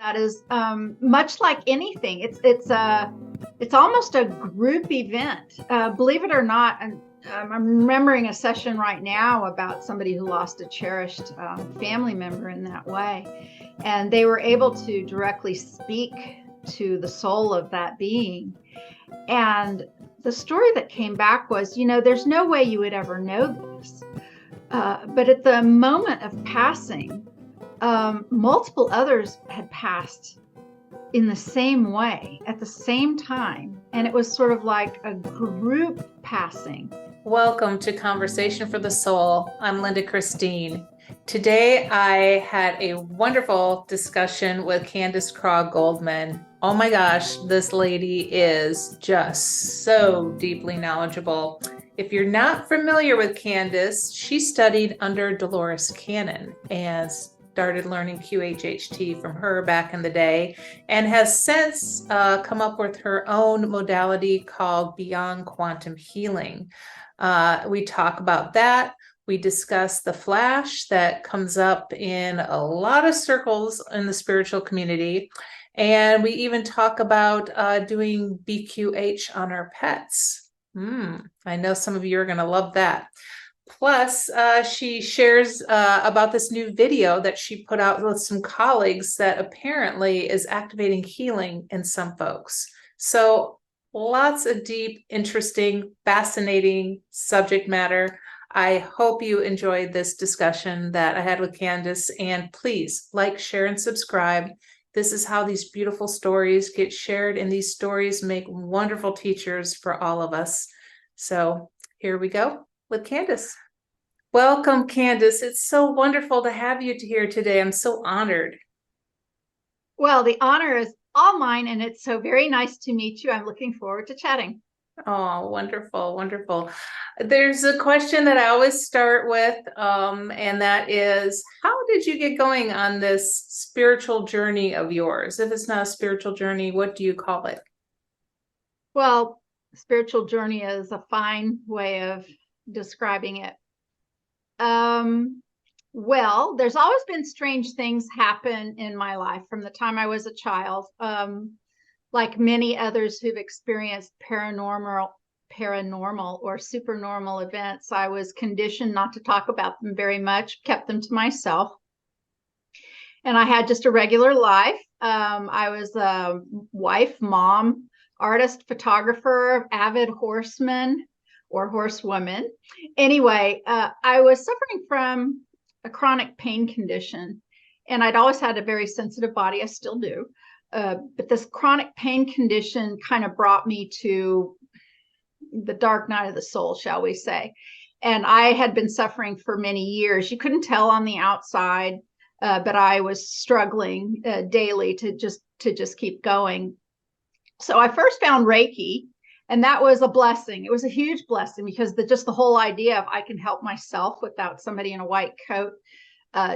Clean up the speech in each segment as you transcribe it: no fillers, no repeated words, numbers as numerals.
that is much like anything. It's almost a group event. Believe it or not, and I'm remembering a session right now about somebody who lost a cherished family member in that way, and they were able to directly speak to the soul of that being. And the story that came back was, there's no way you would ever know this, but at the moment of passing, multiple others had passed in the same way at the same time. And it was sort of like a group passing. Welcome to Conversation for the Soul. I'm Linda Christine. Today I had a wonderful discussion with Candace Craw-Goldman. Oh my gosh, this lady is just so deeply knowledgeable. If you're not familiar with Candace, she studied under Delores Cannon and started learning QHHT from her back in the day, and has since come up with her own modality called Beyond Quantum Healing. We talk about that. We discuss the flash that comes up in a lot of circles in the spiritual community. And we even talk about doing BQH on our pets. I know some of you are going to love that. Plus, she shares about this new video that she put out with some colleagues that apparently is activating healing in some folks. So lots of deep, interesting, fascinating subject matter. I hope you enjoyed this discussion that I had with Candace, and please like, share, and subscribe. This is how these beautiful stories get shared, and these stories make wonderful teachers for all of us. So here we go with Candace. Welcome, Candace. It's so wonderful to have you here today. I'm so honored. Well, the honor is all mine, and it's so very nice to meet you. I'm looking forward to chatting. Oh, wonderful, wonderful. There's a question that I always start with, and that is, how did you get going on this spiritual journey of yours? If it's not a spiritual journey, what do you call it? Well, spiritual journey is a fine way of describing it. Well, there's always been strange things happen in my life from the time I was a child. Like many others who've experienced paranormal or supernormal events, I was conditioned not to talk about them very much, kept them to myself. And I had just a regular life. I was a wife, mom, artist, photographer, avid horseman or horsewoman. Anyway, I was suffering from a chronic pain condition, and I'd always had a very sensitive body. I still do. But this chronic pain condition kind of brought me to the dark night of the soul, shall we say. And I had been suffering for many years. You couldn't tell on the outside, but I was struggling daily to just keep going. So I first found Reiki, and that was a blessing. It was a huge blessing because the whole idea of I can help myself without somebody in a white coat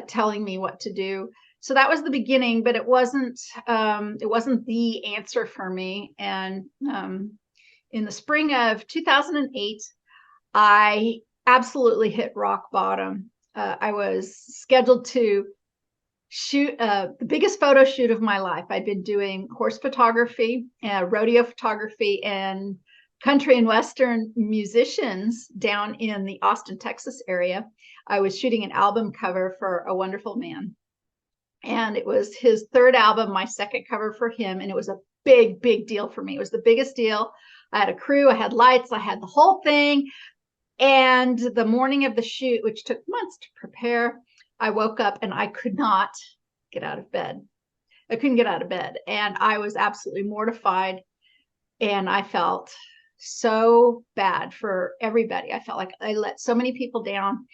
telling me what to do. So that was the beginning, but it wasn't the answer for me. And in the spring of 2008, I absolutely hit rock bottom. I was scheduled to shoot the biggest photo shoot of my life. I'd been doing horse photography, rodeo photography, and country and Western musicians down in the Austin, Texas area. I was shooting an album cover for a wonderful man. And it was his third album, my second cover for him. And it was a big, big deal for me. It was the biggest deal. I had a crew, I had lights, I had the whole thing. And the morning of the shoot, which took months to prepare, I woke up and I could not get out of bed. I couldn't get out of bed. And I was absolutely mortified. And I felt so bad for everybody. I felt like I let so many people down.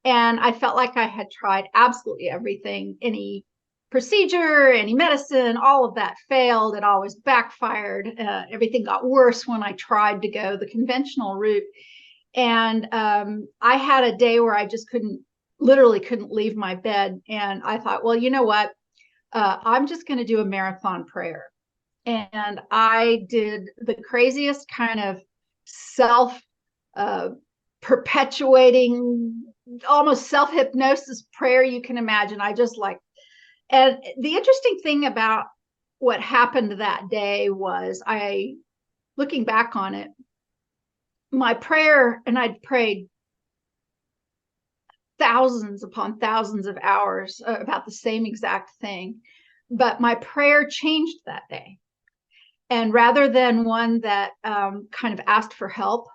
And I felt like I had tried absolutely everything, any procedure, any medicine, all of that failed. It always backfired. Everything got worse when I tried to go the conventional route. And I had a day where I just literally couldn't leave my bed. And I thought, well, you know what? I'm just going to do a marathon prayer. And I did the craziest kind of self perpetuating, almost self-hypnosis prayer you can imagine. I just like And the interesting thing about what happened that day was looking back on it, my prayer, and I'd prayed thousands upon thousands of hours about the same exact thing. But my prayer changed that day. And rather than one that kind of asked for help,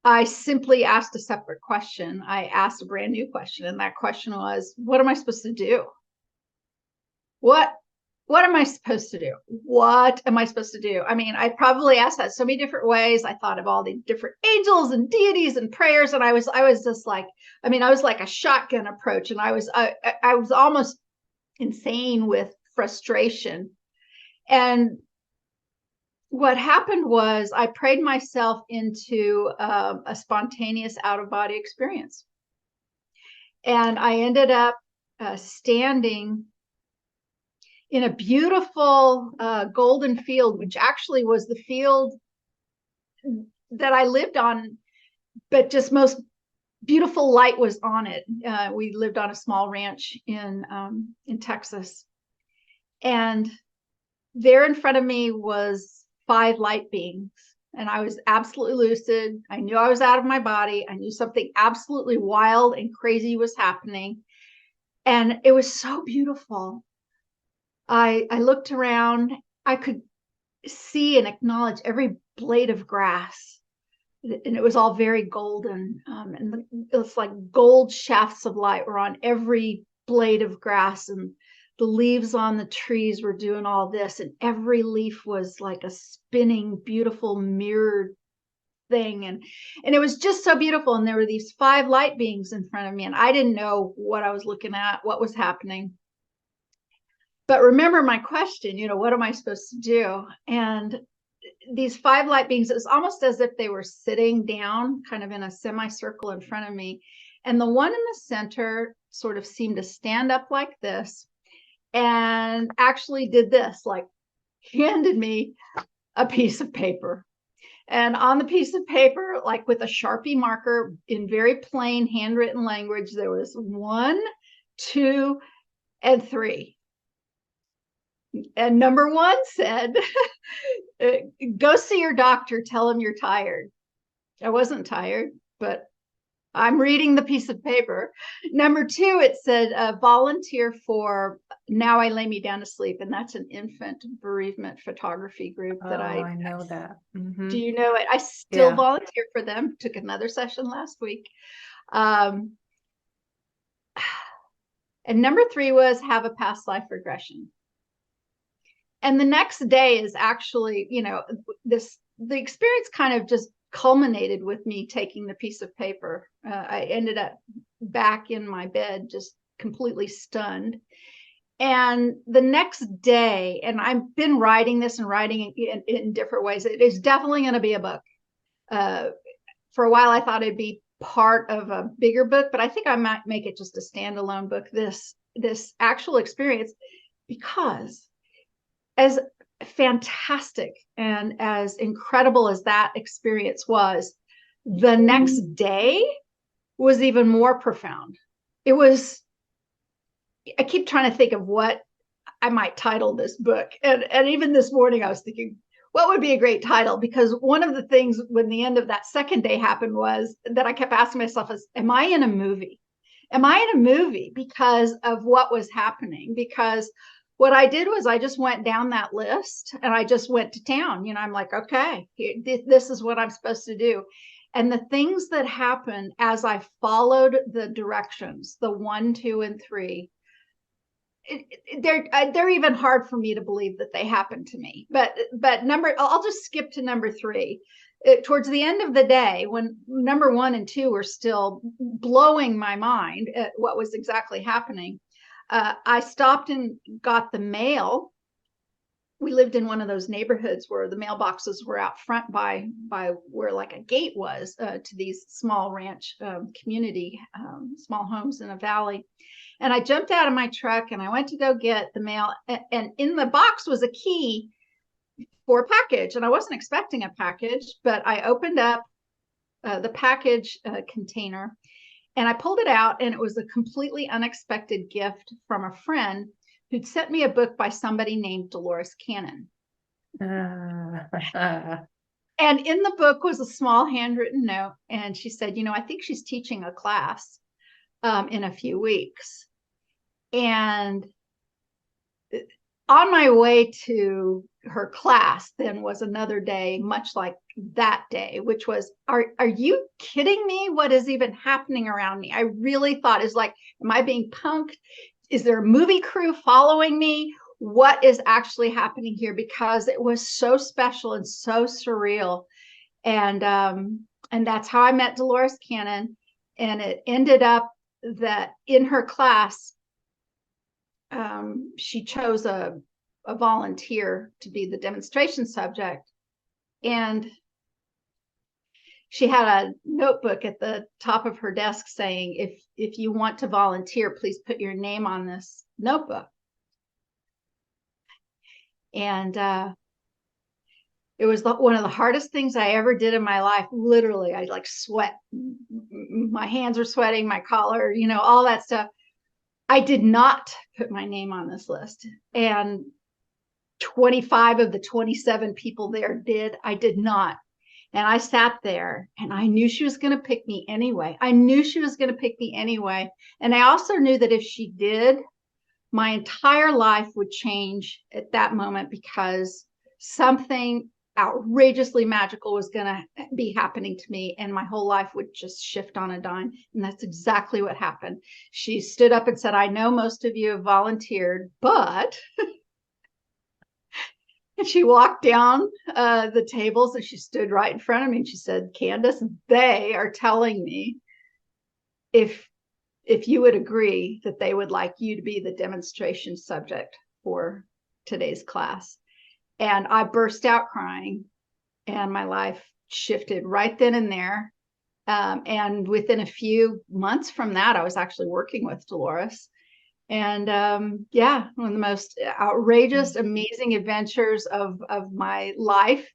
I simply asked a separate question. I asked a brand new question. And that question was, what am I supposed to do? What am I supposed to do? What am I supposed to do? I mean, I probably asked that so many different ways. I thought of all the different angels and deities and prayers. And I was just like, I mean, I was like a shotgun approach. And I was almost insane with frustration. And what happened was I prayed myself into a spontaneous out-of-body experience. And I ended up standing in a beautiful golden field, which actually was the field that I lived on, but just most beautiful light was on it. We lived on a small ranch in Texas. And there in front of me was 5 light beings. And I was absolutely lucid. I knew I was out of my body. I knew something absolutely wild and crazy was happening. And it was so beautiful. I looked around. I could see and acknowledge every blade of grass. And it was all very golden. And it was like gold shafts of light were on every blade of grass. And the leaves on the trees were doing all this. And every leaf was like a spinning, beautiful, mirrored thing. And it was just so beautiful. And there were these 5 light beings in front of me. And I didn't know what I was looking at, what was happening. But remember my question, what am I supposed to do? And these 5 light beings, it was almost as if they were sitting down kind of in a semicircle in front of me. And the one in the center sort of seemed to stand up like this and actually did this, like handed me a piece of paper. And on the piece of paper, like with a Sharpie marker in very plain handwritten language, there was 1, 2, and 3. And number 1 said, go see your doctor, tell him you're tired. I wasn't tired, but I'm reading the piece of paper. Number 2, it said, volunteer for Now I Lay Me Down to Sleep. And that's an infant bereavement photography group that I know that. Mm-hmm. Do you know it? I still volunteer for them. Took another session last week. And number 3 was have a past life regression. And the next day is actually, the experience kind of just culminated with me taking the piece of paper. I ended up back in my bed, just completely stunned. And the next day, and I've been writing this and writing in different ways. It is definitely going to be a book. For a while, I thought it'd be part of a bigger book, but I think I might make it just a standalone book, this actual experience, because as fantastic and as incredible as that experience was, the next day was even more profound. I keep trying to think of what I might title this book. And even this morning I was thinking, what would be a great title? Because one of the things when the end of that second day happened was that I kept asking myself, am I in a movie? Am I in a movie because of what was happening? Because what I did was I just went down that list and I just went to town. I'm like, okay, this is what I'm supposed to do. And the things that happened as I followed the directions, the 1, 2, and 3, they're even hard for me to believe that they happened to me. But I'll just skip to number 3. Towards the end of the day, when number 1 and 2 were still blowing my mind at what was exactly happening, I stopped and got the mail. We lived in one of those neighborhoods where the mailboxes were out front by where like a gate was to these small ranch community, small homes in a valley. And I jumped out of my truck and I went to go get the mail. And in the box was a key for a package. And I wasn't expecting a package, but I opened up the package container and I pulled it out, and it was a completely unexpected gift from a friend who'd sent me a book by somebody named Delores Cannon. And in the book was a small handwritten note. And she said, I think she's teaching a class in a few weeks. And on my way to her class then was another day, much like that day, which was, are you kidding me? What is even happening around me? I really thought, is like, am I being punked? Is there a movie crew following me? What is actually happening here? Because it was so special and so surreal. And that's how I met Dolores Cannon. And it ended up that in her class, she chose a volunteer to be the demonstration subject. And she had a notebook at the top of her desk saying, if you want to volunteer, please put your name on this notebook. And it was one of the hardest things I ever did in my life. Literally, I like sweat. My hands were sweating, my collar, all that stuff. I did not put my name on this list. And 25 of the 27 people there did. I did not. And I sat there and I knew she was going to pick me anyway. And I also knew that if she did, my entire life would change at that moment, because something outrageously magical was going to be happening to me, and my whole life would just shift on a dime. And that's exactly what happened. She stood up and said, I know most of you have volunteered, but and she walked down the tables and she stood right in front of me and she said, Candace, they are telling me if you would agree that they would like you to be the demonstration subject for today's class. And I burst out crying, and my life shifted right then and there. And within a few months from that, I was actually working with Dolores. And one of the most outrageous, amazing adventures of my life.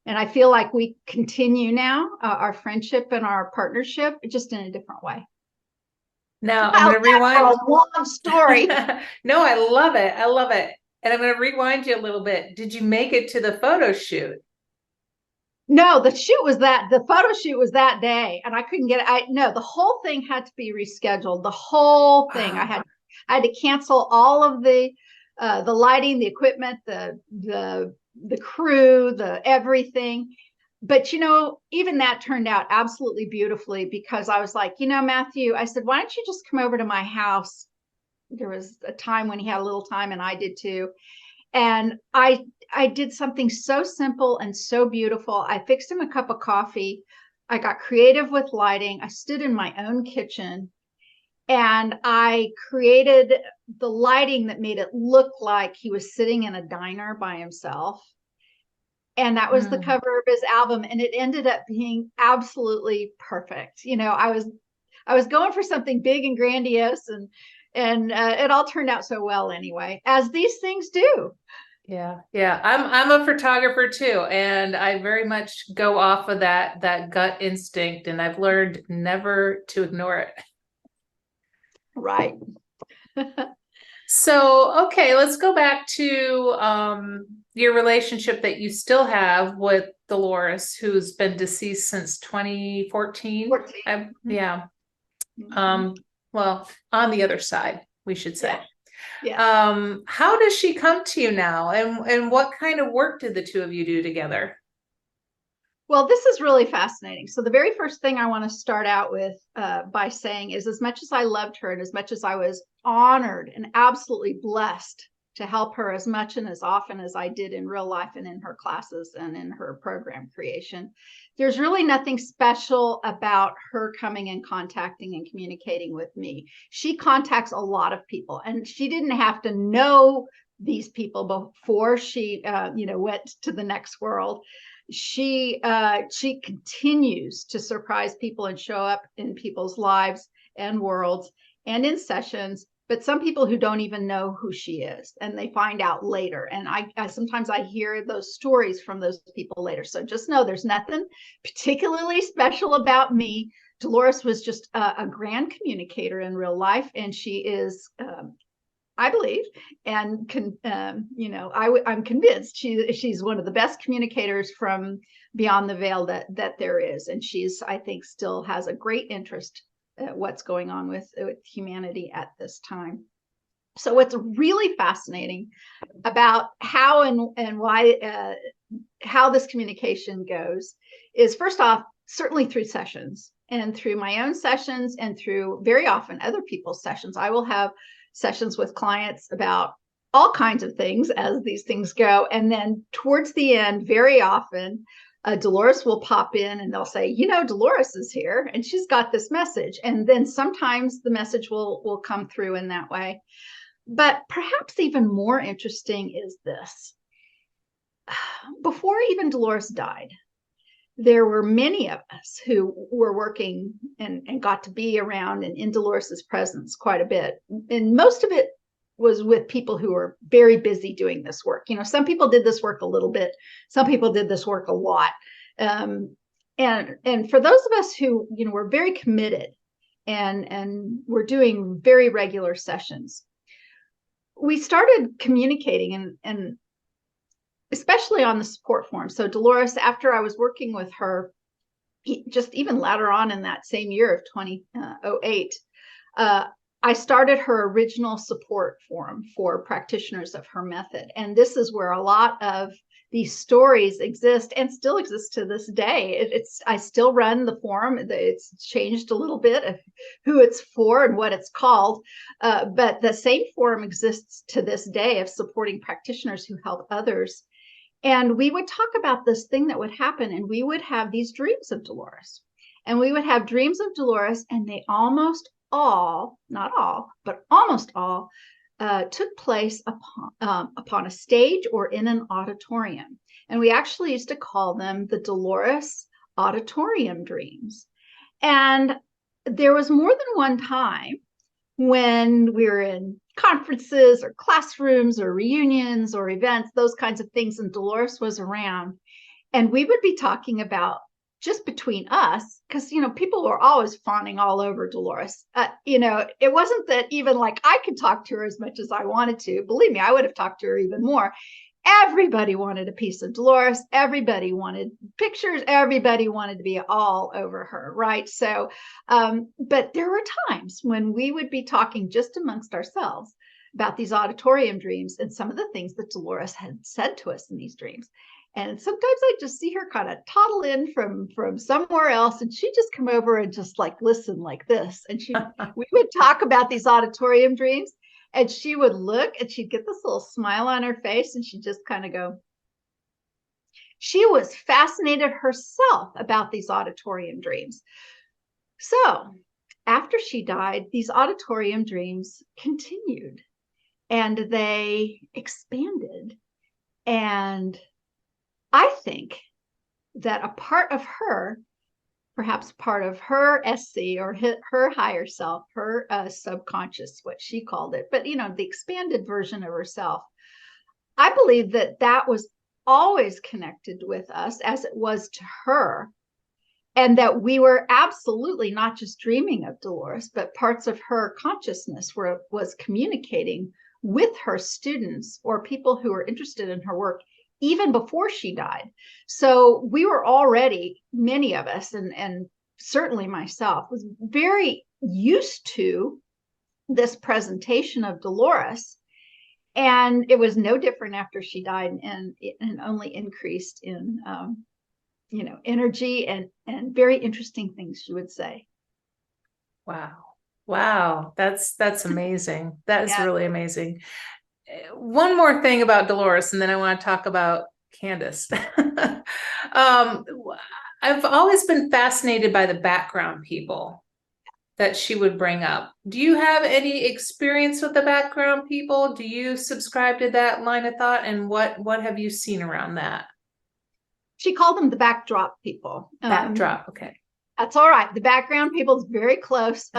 And I feel like we continue now our friendship and our partnership, just in a different way. Now I'm going to rewind. A long story. No, I love it. I love it. And I'm going to rewind you a little bit. Did you make it to the photo shoot? No, the photo shoot was that day, and I couldn't get it. The whole thing had to be rescheduled. The whole thing. I had to cancel all of the lighting, the equipment, the crew, the everything. But even that turned out absolutely beautifully, because I was like, Matthew, I said, why don't you just come over to my house? There was a time when he had a little time, and I did too. And I did something so simple and so beautiful. I fixed him a cup of coffee. I got creative with lighting. I stood in my own kitchen and I created the lighting that made it look like he was sitting in a diner by himself. And that was the cover of his album. And it ended up being absolutely perfect. I was going for something big and grandiose, and it all turned out so well anyway, as these things do. Yeah. I'm a photographer too, and I very much go off of that gut instinct, and I've learned never to ignore it. Right. So, okay, let's go back to your relationship that you still have with Dolores, who's been deceased since 2014. Yeah. Well, on the other side, we should say. Yeah. How does she come to you now, and what kind of work did the two of you do together? Well, this is really fascinating. So the very first thing I want to start out with by saying is, as much as I loved her and as much as I was honored and absolutely blessed to help her as much and as often as I did in real life and in her classes and in her program creation, there's really nothing special about her coming and contacting and communicating with me. She contacts a lot of people, and she didn't have to know these people before she went to the next world. She continues to surprise people and show up in people's lives and worlds and in sessions, but some people who don't even know who she is, and they find out later. And I sometimes I hear those stories from those people later. So just know there's nothing particularly special about me. Dolores was just a grand communicator in real life, and she is I believe, and I'm convinced she's one of the best communicators from beyond the veil that there is, and I think still has a great interest at what's going on with humanity at this time. So what's really fascinating about how and why how this communication goes is, first off, certainly through sessions and through my own sessions and through very often other people's sessions. I will have sessions with clients about all kinds of things as these things go. And then towards the end, very often, Dolores will pop in and they'll say, Dolores is here and she's got this message. And then sometimes the message will come through in that way. But perhaps even more interesting is this. Before even Dolores died, there were many of us who were working and got to be around and in Dolores's presence quite a bit. And most of it was with people who were very busy doing this work. Some people did this work a little bit. Some people did this work a lot. And for those of us who, were very committed and were doing very regular sessions, we started communicating and especially on the support forum. So Dolores, after I was working with her, just even later on in that same year of 2008, I started her original support forum for practitioners of her method. And this is where a lot of these stories exist and still exist to this day. I still run the forum. It's changed a little bit of who it's for and what it's called. But the same forum exists to this day of supporting practitioners who help others. And we would talk about this thing that would happen, and we would have these dreams of Dolores. And we would have dreams of Dolores, and they almost all, not all, but almost all, took place upon a stage or in an auditorium. And we actually used to call them the Dolores auditorium dreams. And there was more than one time when we were in conferences or classrooms or reunions or events, those kinds of things, and Dolores was around. And we would be talking about just between us, because, people were always fawning all over Dolores. It wasn't that even like I could talk to her as much as I wanted to. Believe me, I would have talked to her even more. Everybody wanted a piece of Dolores. Everybody wanted pictures. Everybody wanted to be all over her, right? So, but there were times when we would be talking just amongst ourselves about these auditorium dreams and some of the things that Dolores had said to us in these dreams. And sometimes I just see her kind of toddle in from somewhere else, and she'd just come over and just like listen like this. And we would talk about these auditorium dreams. And she would look and she'd get this little smile on her face and she'd just kind of go. She was fascinated herself about these auditorium dreams. So after she died, these auditorium dreams continued and they expanded. And I think that a part of her, perhaps part of her SC or her higher self, her subconscious, what she called it, but the expanded version of herself, I believe that was always connected with us as it was to her, and that we were absolutely not just dreaming of Dolores, but parts of her consciousness was communicating with her students or people who were interested in her work even before she died. So we were already, many of us, and certainly myself, was very used to this presentation of Dolores. And it was no different after she died, and only increased in, energy and very interesting things she would say. Wow. That's amazing. That is really amazing. One more thing about Dolores, and then I want to talk about Candace. I've always been fascinated by the background people that she would bring up. Do you have any experience with the background people? Do you subscribe to that line of thought? And what have you seen around that? She called them the backdrop people. Backdrop, okay. That's all right. The background people is very close.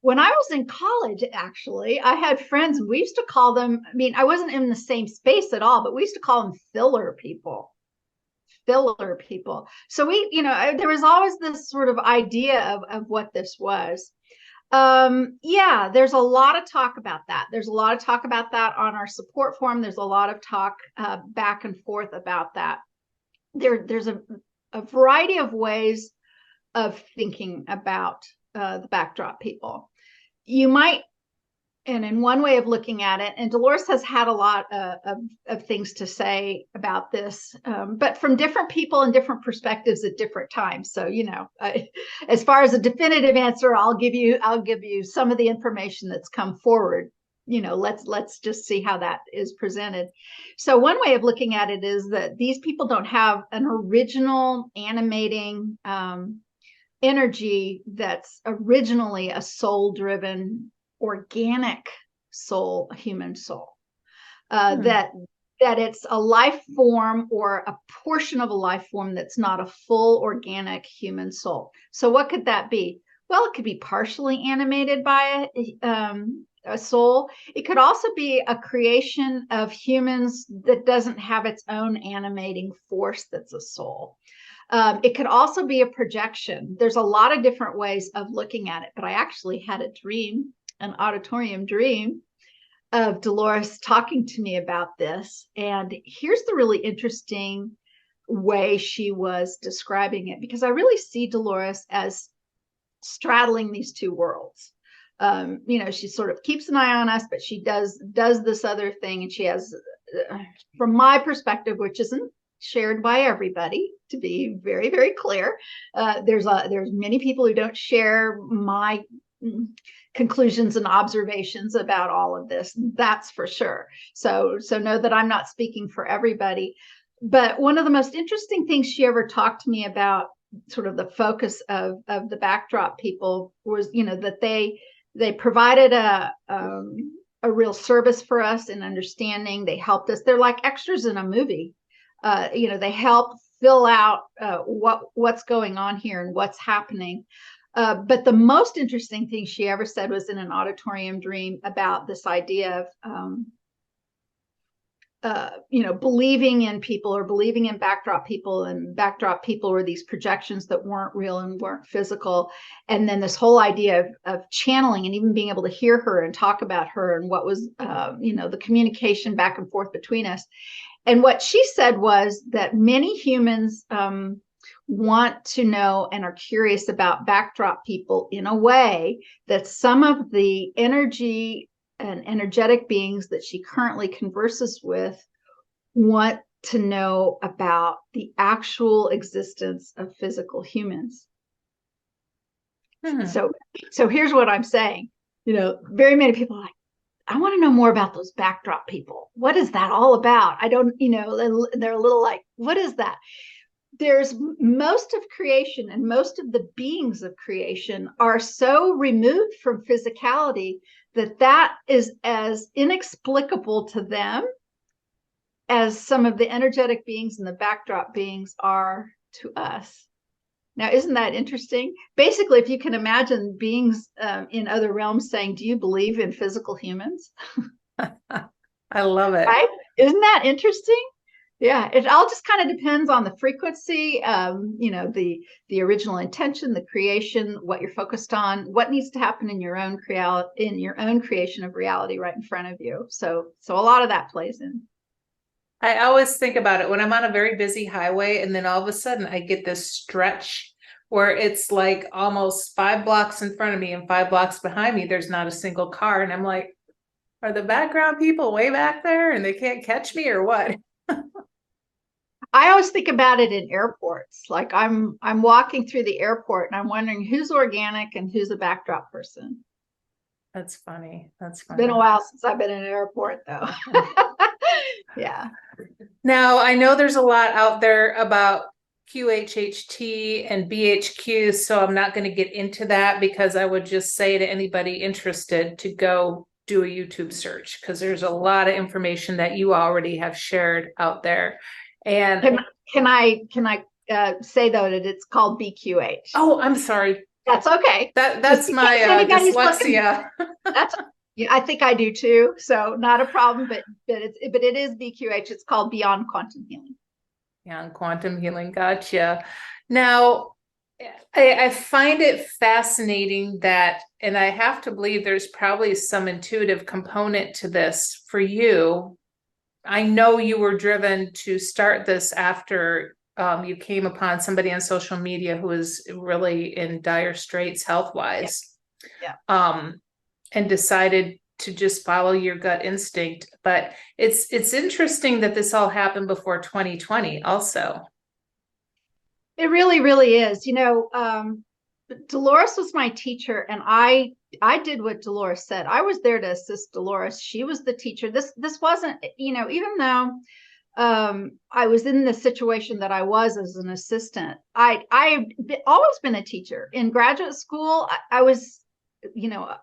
When I was in college, actually, I had friends, and we used to call them, I wasn't in the same space at all, but we used to call them filler people. So there was always this sort of idea of what this was. Yeah, there's a lot of talk about that. There's a lot of talk about that on our support forum. There's a lot of talk back and forth about that. There's a variety of ways of thinking about the backdrop people. You might, and in one way of looking at it, and Dolores has had a lot of things to say about this, but from different people and different perspectives at different times. So, as far as a definitive answer, I'll give you some of the information that's come forward. Let's just see how that is presented. So one way of looking at it is that these people don't have an original animating energy that's originally a soul-driven, organic soul, human soul. That it's a life form or a portion of a life form that's not a full organic human soul. So what could that be? Well, it could be partially animated by a soul. It could also be a creation of humans that doesn't have its own animating force that's a soul. It could also be a projection. There's a lot of different ways of looking at it, but I actually had a dream, an auditorium dream, of Dolores talking to me about this. And here's the really interesting way she was describing it, because I really see Dolores as straddling these two worlds. She sort of keeps an eye on us, but she does this other thing. And she has, from my perspective, which isn't shared by everybody, to be very, very clear, there's many people who don't share my conclusions and observations about all of this. That's for sure. So know that I'm not speaking for everybody. But one of the most interesting things she ever talked to me about, sort of the focus of the backdrop people, was that they provided a real service for us in understanding. They helped us. They're like extras in a movie. They help fill out what's going on here and what's happening. But the most interesting thing she ever said was in an auditorium dream about this idea of, believing in people, or believing in backdrop people, and backdrop people were these projections that weren't real and weren't physical. And then this whole idea of channeling, and even being able to hear her and talk about her, and what was, the communication back and forth between us. And what she said was that many humans want to know and are curious about backdrop people in a way that some of the energy and energetic beings that she currently converses with want to know about the actual existence of physical humans. So here's what I'm saying. Very many people are like, I want to know more about those backdrop people. What is that all about? I don't, they're a little like, what is that? There's most of creation, and most of the beings of creation are so removed from physicality that is as inexplicable to them as some of the energetic beings and the backdrop beings are to us. Now, isn't that interesting? Basically, if you can imagine beings in other realms saying, do you believe in physical humans? I love it. Right? Isn't that interesting? Yeah, it all just kind of depends on the frequency, the original intention, the creation, what you're focused on, what needs to happen in your own creation of reality right in front of you. So a lot of that plays in. I always think about it when I'm on a very busy highway, and then all of a sudden I get this stretch where it's like almost 5 blocks in front of me and 5 blocks behind me, there's not a single car. And I'm like, are the background people way back there and they can't catch me, or what? I always think about it in airports. Like I'm walking through the airport and I'm wondering who's organic and who's a backdrop person. That's funny. It's been a while since I've been in an airport, though. Yeah. Now, I know there's a lot out there about QHHT and BHQ, so I'm not going to get into that, because I would just say to anybody interested to go do a YouTube search, because there's a lot of information that you already have shared out there. And can I say though that it's called BQH? Oh, I'm sorry. That's okay. That's my dyslexia. I think I do too. So not a problem, but it is BQH. It's called Beyond Quantum Healing. Beyond Quantum Healing. Gotcha. Now, I find it fascinating that, and I have to believe there's probably some intuitive component to this for you. I know you were driven to start this after you came upon somebody on social media who was really in dire straits health-wise. Yeah. And decided to just follow your gut instinct. But it's interesting that this all happened before 2020 also. It really, really is. Dolores was my teacher, and I did what Dolores said. I was there to assist Dolores. She was the teacher. This wasn't, even though I was in the situation that I was as an assistant, I've always been a teacher. In graduate school, I was,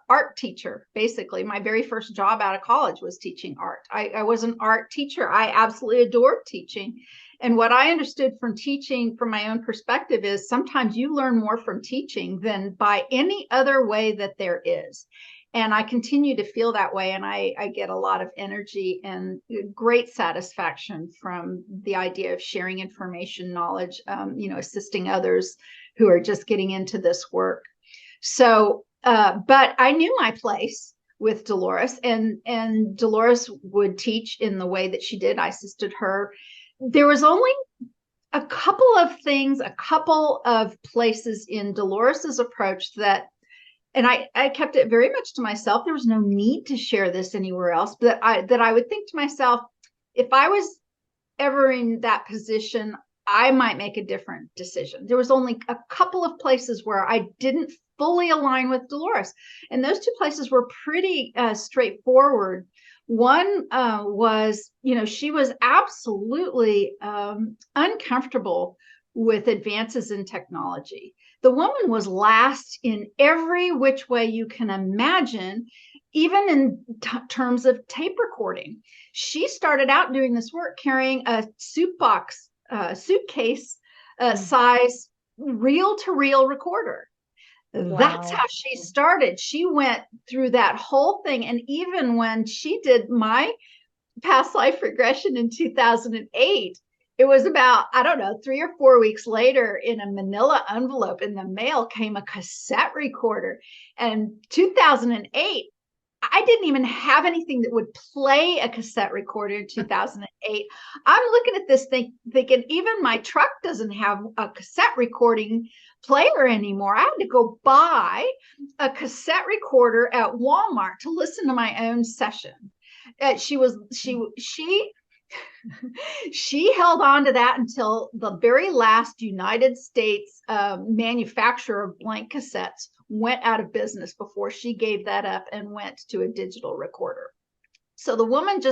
art teacher. Basically, my very first job out of college was teaching art. I was an art teacher. I absolutely adored teaching. And what I understood from teaching from my own perspective is sometimes you learn more from teaching than by any other way that there is. And I continue to feel that way. And I get a lot of energy and great satisfaction from the idea of sharing information, knowledge, assisting others who are just getting into this work. So, but I knew my place with Dolores, and Dolores would teach in the way that she did. I assisted her. There was only a couple of things, a couple of places in Dolores's approach that, and I kept it very much to myself. There was no need to share this anywhere else, but I would think to myself, if I was ever in that position, I might make a different decision. There was only a couple of places where I didn't fully align with Dolores, and those two places were pretty straightforward. One was, she was absolutely uncomfortable with advances in technology. The woman was last in every which way you can imagine, even in terms of tape recording. She started out doing this work carrying a suitcase size reel-to-reel recorder. Wow. That's how she started. She went through that whole thing. And even when she did my past life regression in 2008, it was about, 3 or 4 weeks later, in a manila envelope in the mail came a cassette recorder. And 2008, I didn't even have anything that would play a cassette recorder in 2008. I'm looking at this thing thinking, even my truck doesn't have a cassette recording player anymore. I had to go buy a cassette recorder at Walmart to listen to my own session. She held on to that until the very last United States manufacturer of blank cassettes went out of business before she gave that up and went to a digital recorder. So the woman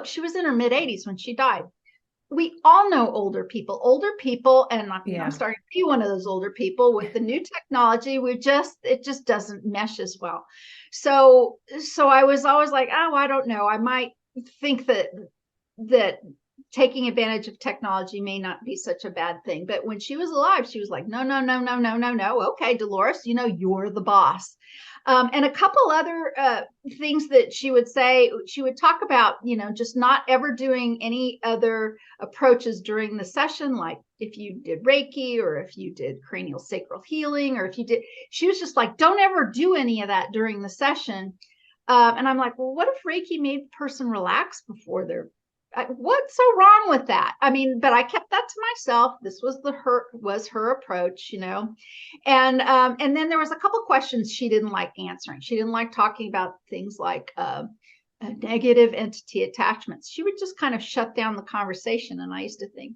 she was in her mid-80s when she died. We all know older people, and I'm starting to be one of those older people. With the new technology, it just doesn't mesh as well. So I was always like, oh, I don't know. I might think that taking advantage of technology may not be such a bad thing. But when she was alive, she was like, no. Okay, Dolores, you're the boss. And a couple other things that she would say. She would talk about, just not ever doing any other approaches during the session, like if you did Reiki or if you did cranial sacral healing, or she was just like, don't ever do any of that during the session. And I'm like, well, what if Reiki made the person relax before what's so wrong with that? But I kept that to myself. This was her approach, And then there was a couple questions she didn't like answering. She didn't like talking about things like negative entity attachments. She would just kind of shut down the conversation. And I used to think,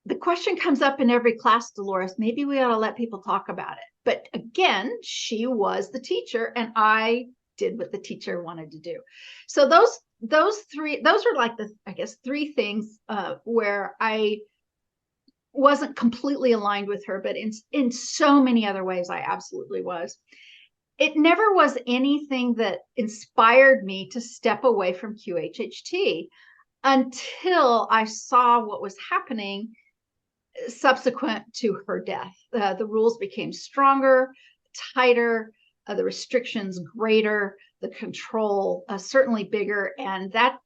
the question comes up in every class, Dolores. Maybe we ought to let people talk about it. But again, she was the teacher, and I did what the teacher wanted to do. So those are like three things where I wasn't completely aligned with her, but in so many other ways, I absolutely was. It never was anything that inspired me to step away from QHHT until I saw what was happening subsequent to her death. The rules became stronger, tighter, the restrictions greater, the control certainly bigger, and that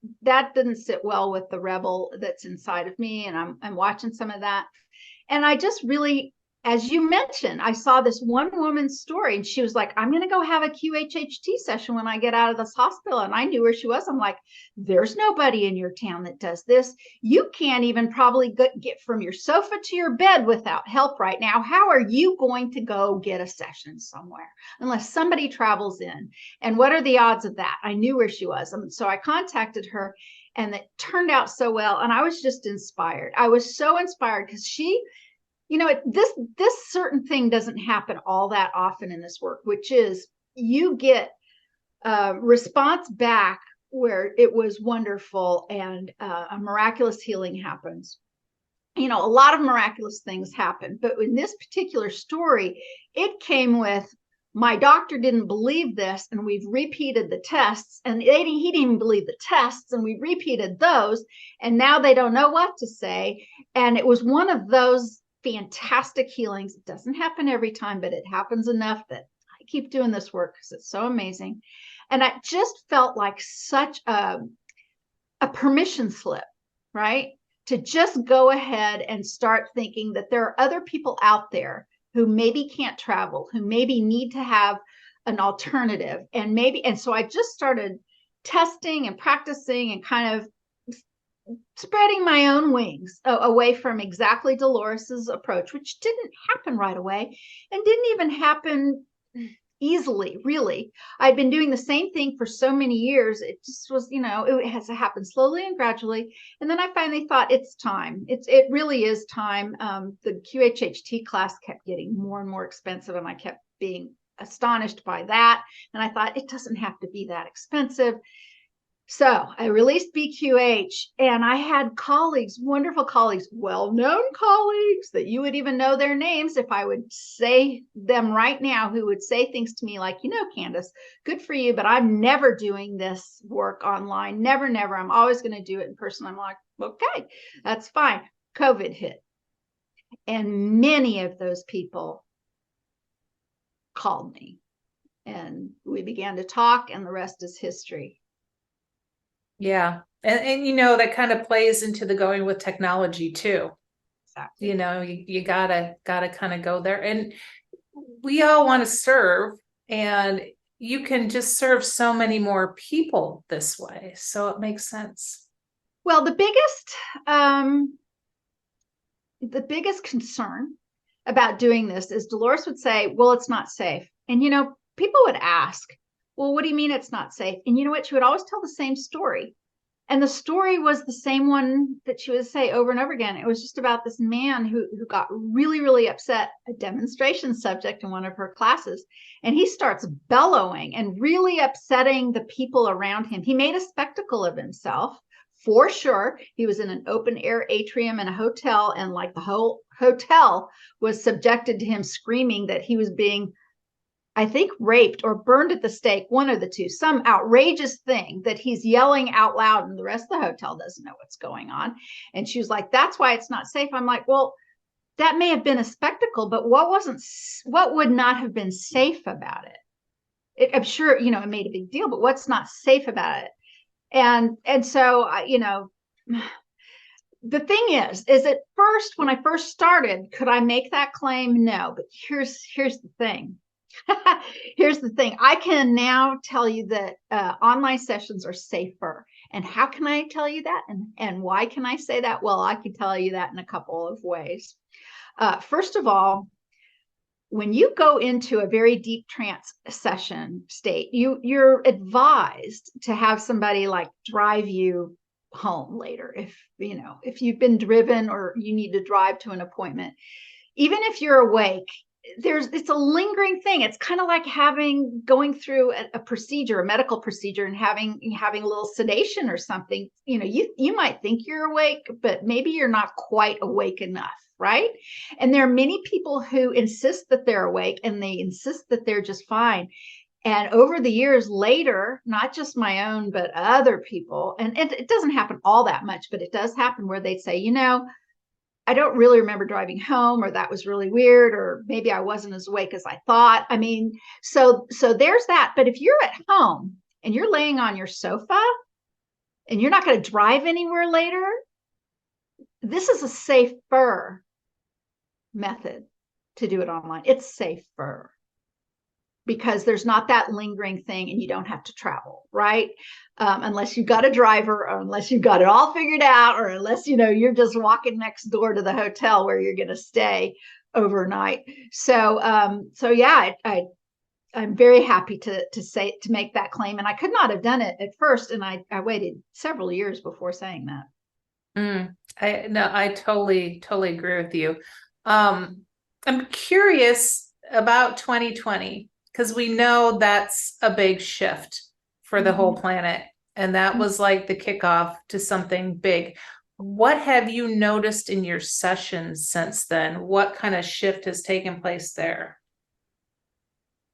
didn't sit well with the rebel that's inside of me. And I'm watching some of that, And I just really, as you mentioned, I saw this one woman's story and she was like, I'm going to go have a QHHT session when I get out of this hospital. And I knew where she was. I'm like, there's nobody in your town that does this. You can't even probably get from your sofa to your bed without help right now. How are you going to go get a session somewhere unless somebody travels in? And what are the odds of that? I knew where she was. And so I contacted her and it turned out so well. And I was just inspired. I was so inspired because she, this certain thing doesn't happen all that often in this work, which is you get a response back where it was wonderful and a miraculous healing happens. A lot of miraculous things happen, but in this particular story, it came with, my doctor didn't believe this, and we've repeated the tests, and he didn't even believe the tests, and we repeated those, and now they don't know what to say. And it was one of those fantastic healings. It doesn't happen every time, but it happens enough that I keep doing this work because it's so amazing. And I just felt like such a permission slip, right? To just go ahead and start thinking that there are other people out there who maybe can't travel, who maybe need to have an alternative. And so I just started testing and practicing and kind of spreading my own wings away from exactly Dolores's approach, which didn't happen right away and didn't even happen easily, really. I'd been doing the same thing for so many years. It just was, it has to happen slowly and gradually. And then I finally thought, it's time. It really is time. The QHHT class kept getting more and more expensive, and I kept being astonished by that. And I thought, it doesn't have to be that expensive. So I released BQH, and I had colleagues, wonderful colleagues, well-known colleagues that you would even know their names if I would say them right now, who would say things to me like, Candace, good for you, but I'm never doing this work online. Never, never. I'm always going to do it in person. I'm like, okay, that's fine. COVID hit. And many of those people called me, and we began to talk, and the rest is history. Yeah. And that kind of plays into the going with technology too. Exactly. You gotta kind of go there. And we all want to serve, and you can just serve so many more people this way. So it makes sense. Well, the biggest concern about doing this is Dolores would say, well, it's not safe. And, people would ask, well, what do you mean it's not safe? And you know what? She would always tell the same story. And the story was the same one that she would say over and over again. It was just about this man who got really, really upset, a demonstration subject in one of her classes. And he starts bellowing and really upsetting the people around him. He made a spectacle of himself, for sure. He was in an open air atrium in a hotel, and like the whole hotel was subjected to him screaming that he was being, I think, raped or burned at the stake, one of the two, some outrageous thing that he's yelling out loud, and the rest of the hotel doesn't know what's going on. And she was like, that's why it's not safe. I'm like, well, that may have been a spectacle, but what would not have been safe about it? I'm sure, it made a big deal, but what's not safe about it? And so, the thing is at first, when I first started, could I make that claim? No, but here's the thing. Here's the thing. I can now tell you that online sessions are safer. And how can I tell you that? And why can I say that? Well, I can tell you that in a couple of ways. First of all, when you go into a very deep trance session state, you're advised to have somebody like drive you home later. If you've been driven or you need to drive to an appointment, even if you're awake, it's a lingering thing. It's kind of like going through a procedure, a medical procedure, and having a little sedation or something. You might think you're awake, but maybe you're not quite awake enough, right? And there are many people who insist that they're awake, and they insist that they're just fine. And over the years later, not just my own, but other people, and it doesn't happen all that much, but it does happen where they'd say, I don't really remember driving home, or that was really weird, or maybe I wasn't as awake as I thought. I mean, so there's that. But if you're at home and you're laying on your sofa and you're not going to drive anywhere later, this is a safer method to do it online. It's safer because there's not that lingering thing and you don't have to travel, right? Unless you've got a driver, or unless you've got it all figured out, or unless, you're just walking next door to the hotel where you're going to stay overnight. So yeah, I'm very happy to make that claim. And I could not have done it at first. And I waited several years before saying that. I totally agree with you. I'm curious about 2020, because we know that's a big shift for the whole planet. And that was like the kickoff to something big. What have you noticed in your sessions since then? What kind of shift has taken place there?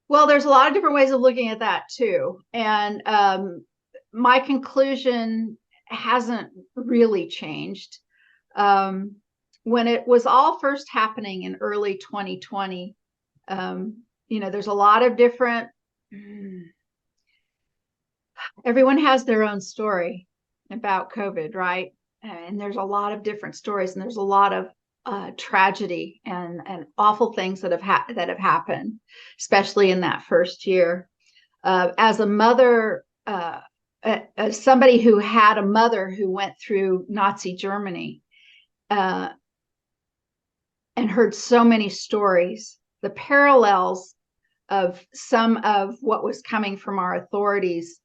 Well, there's a lot of different ways of looking at that too. And my conclusion hasn't really changed. When it was all first happening in early 2020, there's a lot of different, everyone has their own story about COVID, right? And there's a lot of different stories, and there's a lot of tragedy and awful things that have happened, especially in that first year. As a mother, as somebody who had a mother who went through Nazi Germany, and heard so many stories, the parallels of some of what was coming from our authorities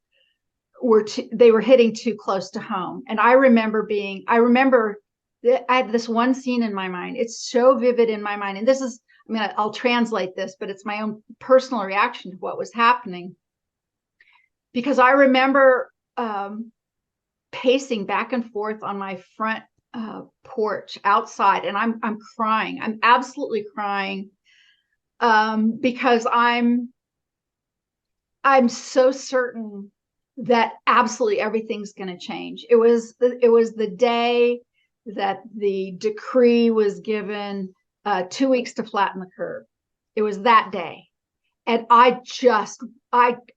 they were hitting too close to home. And I remember I have this one scene in my mind. It's so vivid in my mind. And this is, I'll translate this, but it's my own personal reaction to what was happening. Because I remember pacing back and forth on my front porch outside, and I'm crying. I'm absolutely crying because I'm so certain that absolutely everything's going to change. It was the day that the decree was given, 2 weeks to flatten the curve. It was that day. And I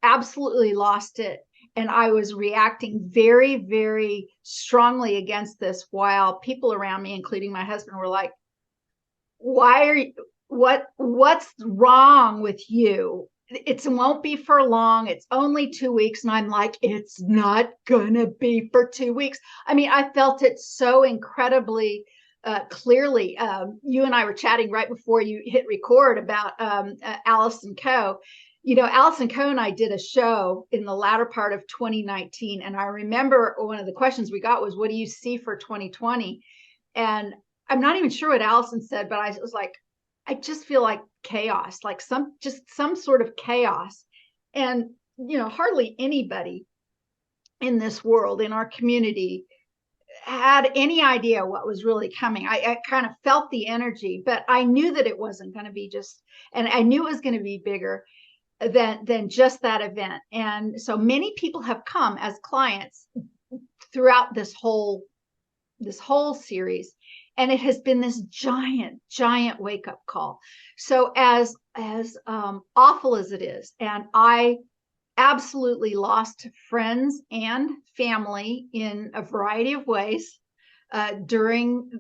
absolutely lost it. And I was reacting very, very strongly against this, while people around me, including my husband, were like, what's wrong with you? It won't be for long. It's only 2 weeks. And I'm like, it's not gonna be for 2 weeks. I felt it so incredibly clearly. You and I were chatting right before you hit record about Allison Coe. Allison Coe and I did a show in the latter part of 2019. And I remember one of the questions we got was, what do you see for 2020? And I'm not even sure what Allison said, but I was like, I just feel like chaos, like some sort of chaos. And, hardly anybody in this world, in our community, had any idea what was really coming. I kind of felt the energy, but I knew that it wasn't going to be and I knew it was going to be bigger than just that event. And so many people have come as clients throughout this whole series. And it has been this giant wake-up call. So as awful as it is, and I absolutely lost friends and family in a variety of ways during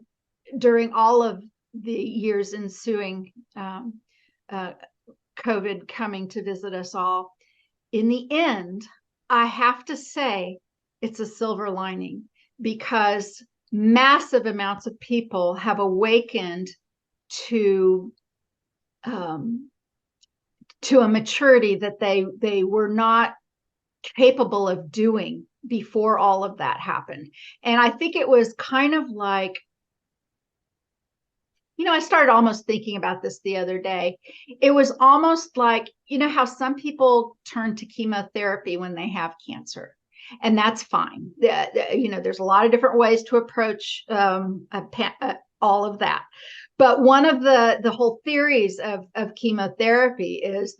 all of the years ensuing COVID coming to visit us all. In the end, I have to say it's a silver lining, because massive amounts of people have awakened to a maturity that they were not capable of doing before all of that happened. And I think it was kind of like, I started almost thinking about this the other day. It was almost like, how some people turn to chemotherapy when they have cancer. And that's fine. There's a lot of different ways to approach all of that. But one of the whole theories of chemotherapy is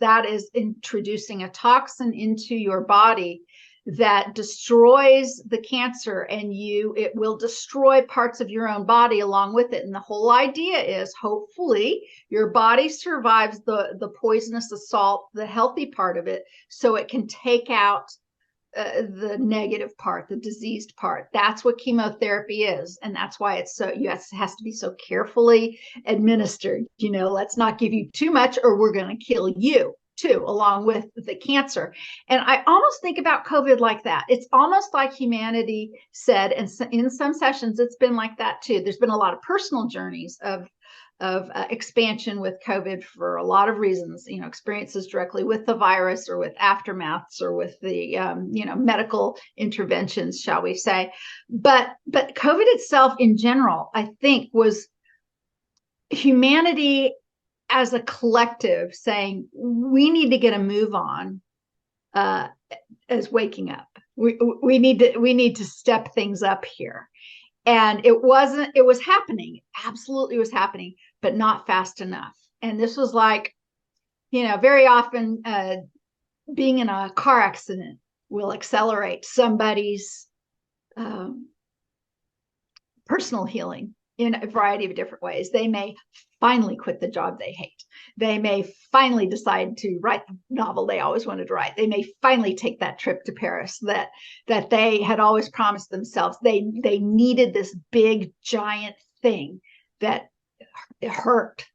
introducing a toxin into your body that destroys the cancer, and it will destroy parts of your own body along with it. And the whole idea is, hopefully your body survives the poisonous assault, the healthy part of it, so it can take out the negative part, the diseased part. That's what chemotherapy is. And that's why it's so, yes, it has to be so carefully administered. Let's not give you too much or we're going to kill you too, along with the cancer. And I almost think about COVID like that. It's almost like humanity said, and in some sessions, it's been like that too. There's been a lot of personal journeys of expansion with COVID for a lot of reasons, experiences directly with the virus or with aftermaths or with the, medical interventions, shall we say. But COVID itself in general, I think, was humanity as a collective saying, we need to get a move on as waking up. We need to step things up here. And it was happening, absolutely was happening, but not fast enough. And this was like, very often being in a car accident will accelerate somebody's personal healing in a variety of different ways. They may finally quit the job they hate. They may finally decide to write the novel they always wanted to write. They may finally take that trip to Paris that they had always promised themselves. They needed this big, giant thing that hurt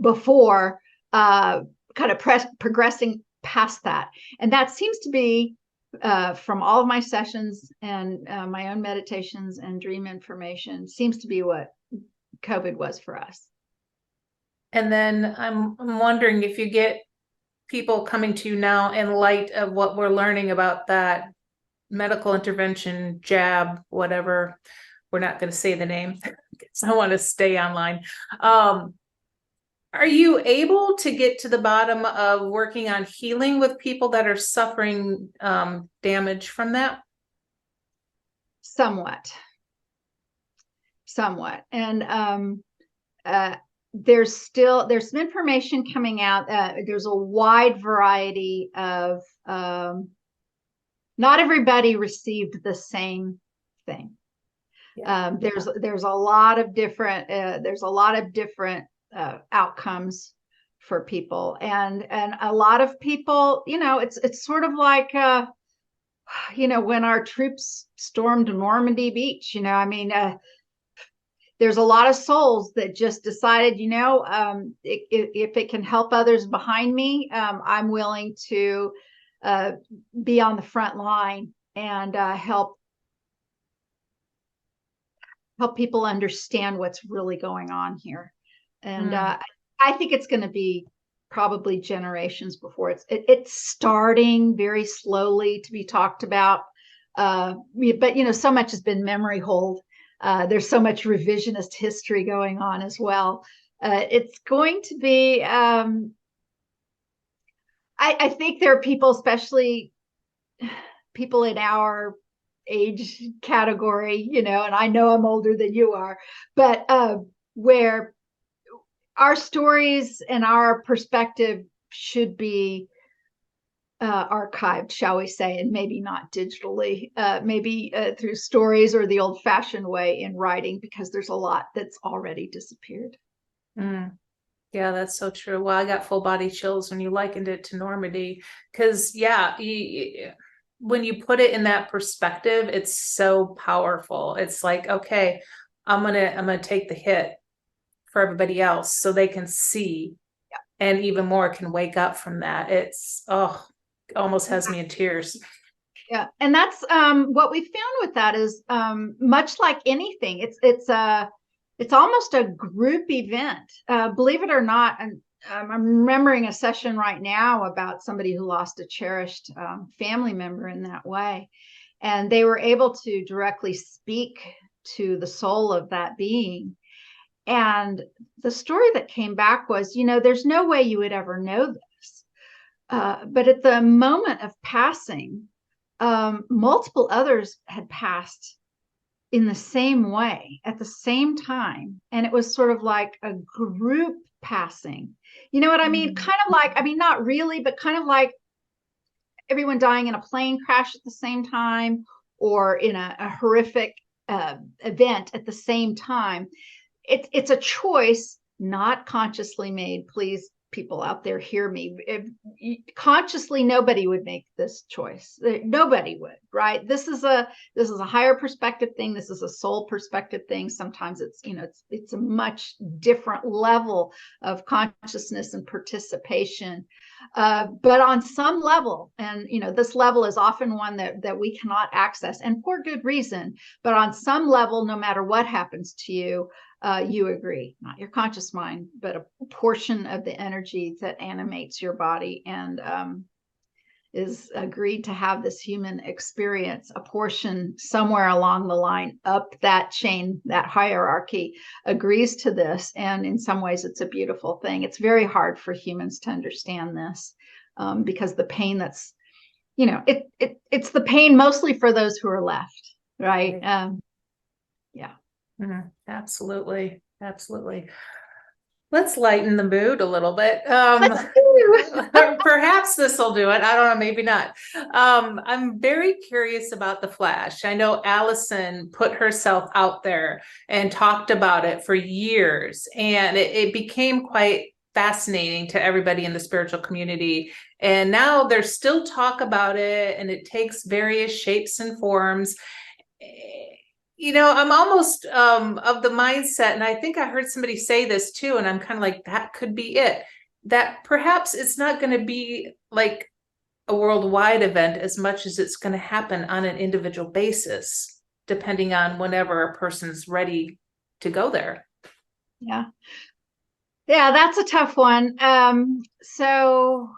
before kind of progressing past that. And that seems to be, from all of my sessions and my own meditations and dream information, seems to be what COVID was for us. And then I'm wondering if you get people coming to you now in light of what we're learning about that medical intervention, jab, whatever. We're not going to say the name because I want to stay online. Are you able to get to the bottom of working on healing with people that are suffering damage from that? Somewhat. And there's some information coming out. There's a wide variety of, not everybody received the same thing. Yeah. There's a lot of different outcomes for people, and a lot of people, it's sort of like when our troops stormed Normandy Beach. There's a lot of souls that just decided, if it can help others behind me, I'm willing to be on the front line and help people understand what's really going on here. And I think it's going to be probably generations before it's starting very slowly to be talked about. But so much has been memory hold. There's so much revisionist history going on as well. It's going to be, I think there are people, especially people in our age category, and I know I'm older than you are, but where our stories and our perspective should be archived, shall we say, and maybe not digitally, maybe through stories or the old-fashioned way in writing, because there's a lot that's already disappeared. Yeah, that's so true. Well, I got full body chills when you likened it to Normandy, because when you put it in that perspective, it's so powerful. It's like, okay, I'm gonna take the hit for everybody else so they can see, and even more can wake up from that. It's almost has me in tears. Yeah, and that's what we found with that is much like anything, it's almost a group event, believe it or not. And I'm remembering a session right now about somebody who lost a cherished family member in that way, and they were able to directly speak to the soul of that being. And the story that came back was, there's no way you would ever know this. But at the moment of passing, multiple others had passed in the same way at the same time. And it was sort of like a group passing. You know what I mean? Kind of like, not really, but kind of like everyone dying in a plane crash at the same time, or in a horrific event at the same time. It's a choice, not consciously made. Please, people out there hear me. Consciously, nobody would make this choice. Nobody would, right? This is a higher perspective thing. This is a soul perspective thing. Sometimes it's, it's a much different level of consciousness and participation. But on some level, and this level is often one that we cannot access, and for good reason. But on some level, no matter what happens to you, you agree, not your conscious mind, but a portion of the energy that animates your body and is agreed to have this human experience. A portion somewhere along the line up that chain, that hierarchy, agrees to this. And in some ways, it's a beautiful thing. It's very hard for humans to understand this because the pain that's, it's the pain mostly for those who are left, right? Yeah. Mm-hmm. Absolutely. Let's lighten the mood a little bit. Perhaps this will do it. I don't know, maybe not. I'm very curious about the Flash. I know Allison put herself out there and talked about it for years, and it became quite fascinating to everybody in the spiritual community. And now there's still talk about it, and it takes various shapes and forms. I'm almost of the mindset, and I think I heard somebody say this too, and I'm kind of like, that could be it, that perhaps it's not going to be like a worldwide event as much as it's going to happen on an individual basis, depending on whenever a person's ready to go there. Yeah, that's a tough one. So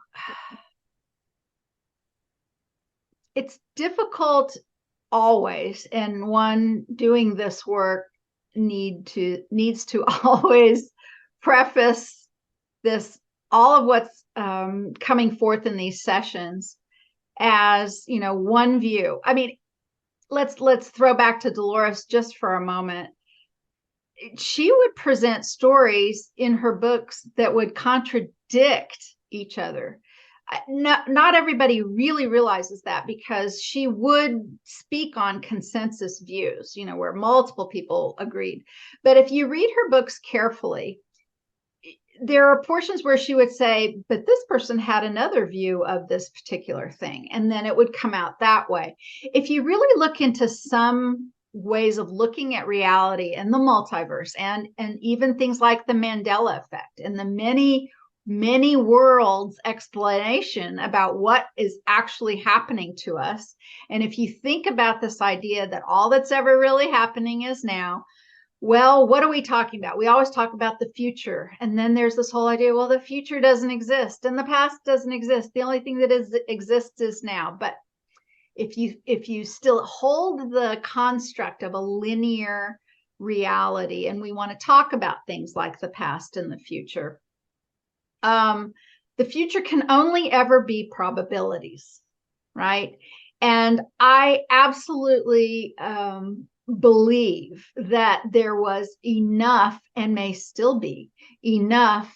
it's difficult always, and one doing this work needs to always preface this, all of what's coming forth in these sessions, as one view. I mean, let's throw back to Dolores just for a moment. She would present stories in her books that would contradict each other. Not everybody really realizes that, because she would speak on consensus views, where multiple people agreed. But if you read her books carefully, there are portions where she would say, but this person had another view of this particular thing. And then it would come out that way. If you really look into some ways of looking at reality and the multiverse, and even things like the Mandela effect and the many worlds explanation about what is actually happening to us. And if you think about this idea that all that's ever really happening is now, well, what are we talking about? We always talk about the future. And then there's this whole idea, well, the future doesn't exist and the past doesn't exist. The only thing that exists is now. But if you still hold the construct of a linear reality, and we want to talk about things like the past and the future, the future can only ever be probabilities, right? And I absolutely believe that there was enough, and may still be enough,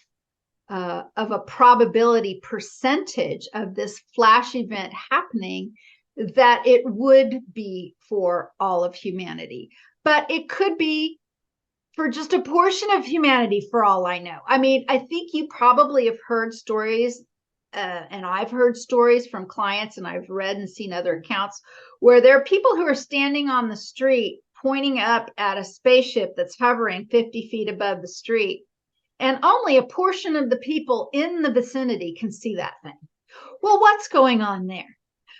of a probability percentage of this flash event happening that it would be for all of humanity. But it could be for just a portion of humanity, for all I know. I mean, I think you probably have heard stories, and I've heard stories from clients, and I've read and seen other accounts where there are people who are standing on the street pointing up at a spaceship that's hovering 50 feet above the street, and only a portion of the people in the vicinity can see that thing. Well, what's going on there?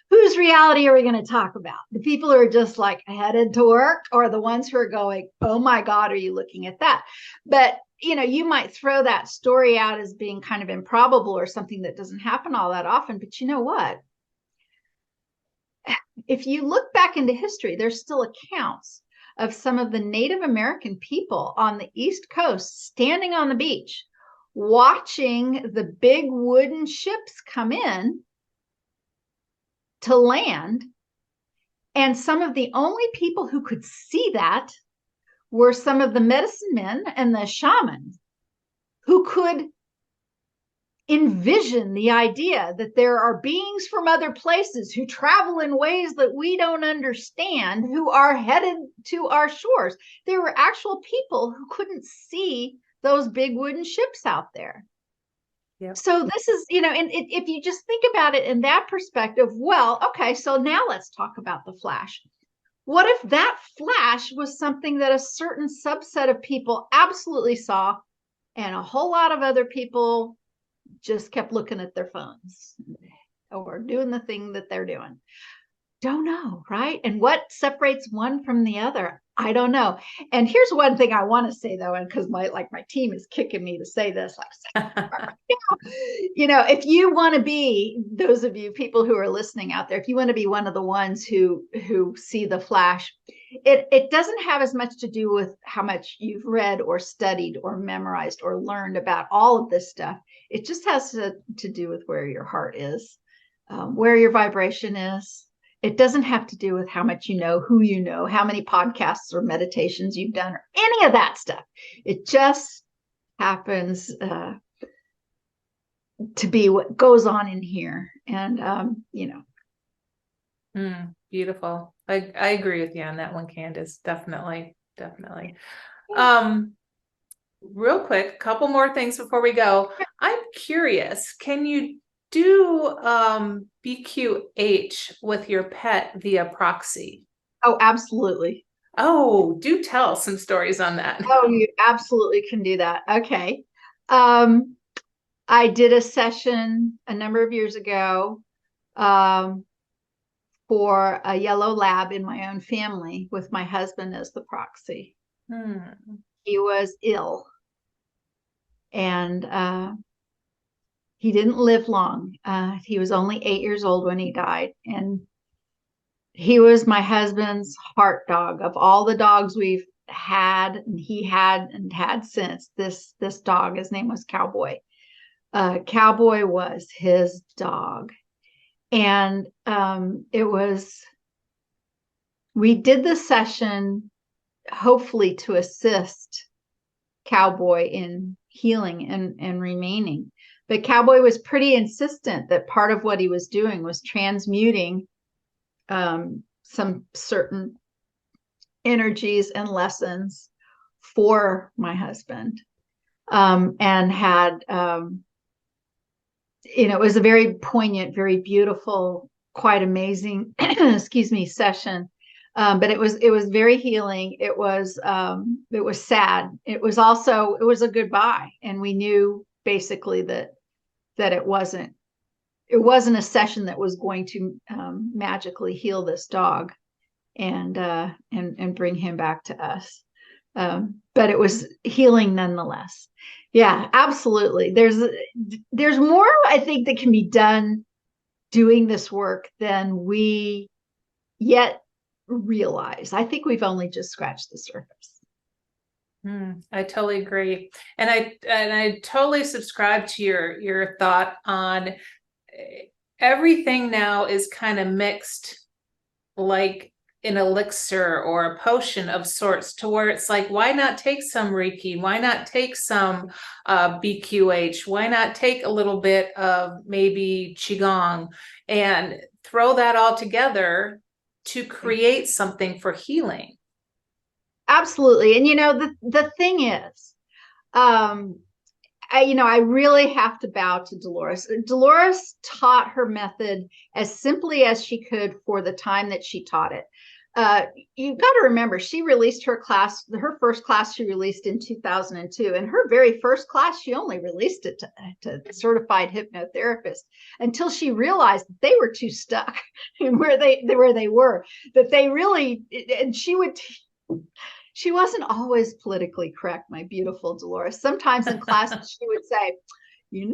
Whose reality are we going to talk about? The people who are just like headed to work, or the ones who are going, oh my God, are you looking at that? But, you might throw that story out as being kind of improbable or something that doesn't happen all that often. But you know what? If you look back into history, there's still accounts of some of the Native American people on the East Coast standing on the beach, watching the big wooden ships come in to land. And some of the only people who could see that were some of the medicine men and the shamans, who could envision the idea that there are beings from other places who travel in ways that we don't understand, who are headed to our shores. There were actual people who couldn't see those big wooden ships out there. Yep. So this is, and if you just think about it in that perspective, well, okay, so now let's talk about the flash. What if that flash was something that a certain subset of people absolutely saw and a whole lot of other people just kept looking at their phones or doing the thing that they're doing? Don't know, right? And what separates one from the other? I don't know. And here's one thing I want to say though, and because my team is kicking me to say this, if you want to be, those of you people who are listening out there, if you want to be one of the ones who see the flash, it doesn't have as much to do with how much you've read or studied or memorized or learned about all of this stuff. It just has to do with where your heart is, where your vibration is. It doesn't have to do with how much you know, who you know, how many podcasts or meditations you've done, or any of that stuff. It just happens to be what goes on in here. And, Beautiful. I agree with you on that one, Candace. Definitely. Real quick, a couple more things before we go. I'm curious, can you do BQH with your pet via proxy? Oh, absolutely. Oh, do tell some stories on that. Oh, you absolutely can do that. Okay. I did a session a number of years ago for a yellow lab in my own family with my husband as the proxy. He was ill and he didn't live long. He was only 8 years old when he died. And he was my husband's heart dog. Of all the dogs we've had, and he had and had since, this dog, his name was Cowboy. Cowboy was his dog. And we did the session hopefully to assist Cowboy in healing and remaining. But Cowboy was pretty insistent that part of what he was doing was transmuting some certain energies and lessons for my husband. And had, it was a very poignant, very beautiful, quite amazing, session. But it was very healing. It was sad. It was a goodbye. And we knew basically that it wasn't a session that was going to magically heal this dog and bring him back to us. But it was healing nonetheless. Yeah, absolutely. There's more, I think, that can be done doing this work than we yet realize. I think we've only just scratched the surface. I totally agree. And I totally subscribe to your thought on everything now is kind of mixed like an elixir or a potion of sorts, to where it's like, why not take some Reiki? Why not take some BQH? Why not take a little bit of maybe Qigong and throw that all together to create something for healing? Absolutely. And the thing is, I really have to bow to Dolores. Dolores taught her method as simply as she could for the time that she taught it. You've got to remember, she released her first class she released in 2002. And her very first class, she only released it to certified hypnotherapists until she realized that they were too stuck where they were, that they really, and she wasn't always politically correct, my beautiful Dolores. Sometimes in classes, she would say, you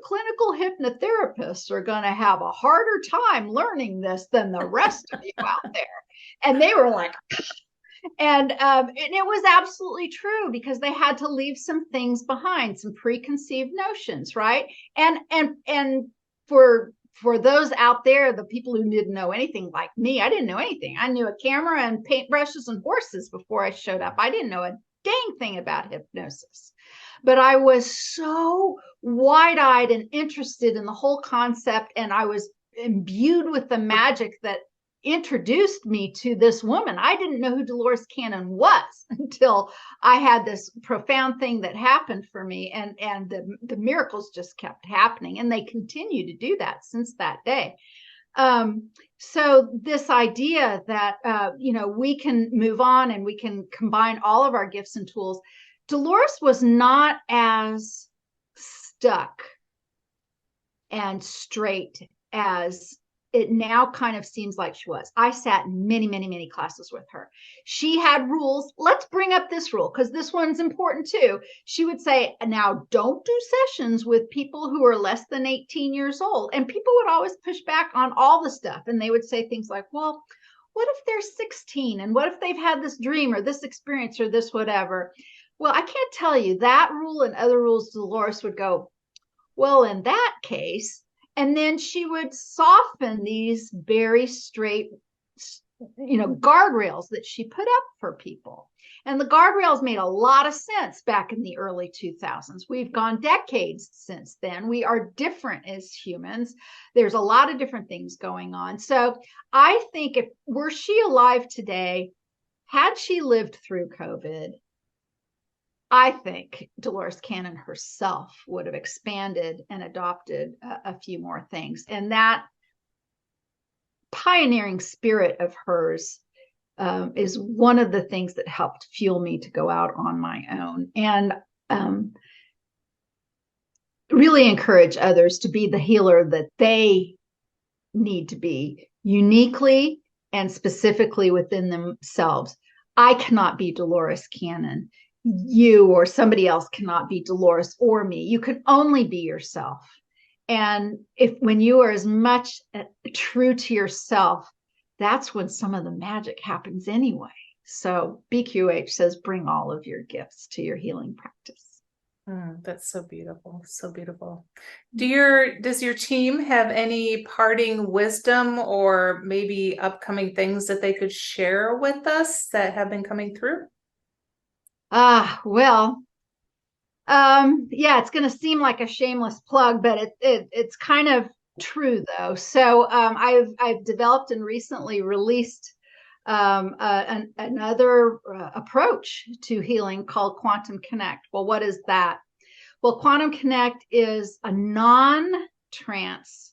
clinical hypnotherapists are going to have a harder time learning this than the rest of you out there. And they were like, and it was absolutely true, because they had to leave some things behind, some preconceived notions, right? And for those out there, the people who didn't know anything like me, I didn't know anything. I knew a camera and paintbrushes and horses before I showed up. I didn't know a dang thing about hypnosis. But I was so wide-eyed and interested in the whole concept, and I was imbued with the magic that introduced me to this woman. I didn't know who Dolores Cannon was until I had this profound thing that happened for me, and the miracles just kept happening, and they continue to do that since that day. So this idea that we can move on and we can combine all of our gifts and tools. Dolores was not as stuck and straight as it now kind of seems like she was. I sat in many, many, many classes with her. She had rules. Let's bring up this rule because this one's important too. She would say, now don't do sessions with people who are less than 18 years old. And people would always push back on all the stuff. And they would say things like, well, what if they're 16? And what if they've had this dream or this experience or this whatever? Well, I can't tell you that rule and other rules. Dolores would go, well, in that case, and then she would soften these very straight, guardrails that she put up for people. And the guardrails made a lot of sense back in the early 2000s. We've gone decades since then. We are different as humans. There's a lot of different things going on. So I think were she alive today, had she lived through COVID, I think Dolores Cannon herself would have expanded and adopted a few more things. And that pioneering spirit of hers is one of the things that helped fuel me to go out on my own and really encourage others to be the healer that they need to be uniquely and specifically within themselves. I cannot be Dolores Cannon. You or somebody else cannot be Dolores or me. You can only be yourself. And when you are as much true to yourself, that's when some of the magic happens anyway. So BQH says, bring all of your gifts to your healing practice. That's so beautiful. So beautiful. Does your team have any parting wisdom or maybe upcoming things that they could share with us that have been coming through? Yeah, it's going to seem like a shameless plug, but it's kind of true though. So I've developed and recently released another approach to healing called Quantum Connect. Well, what is that? Well, Quantum Connect is a non-trance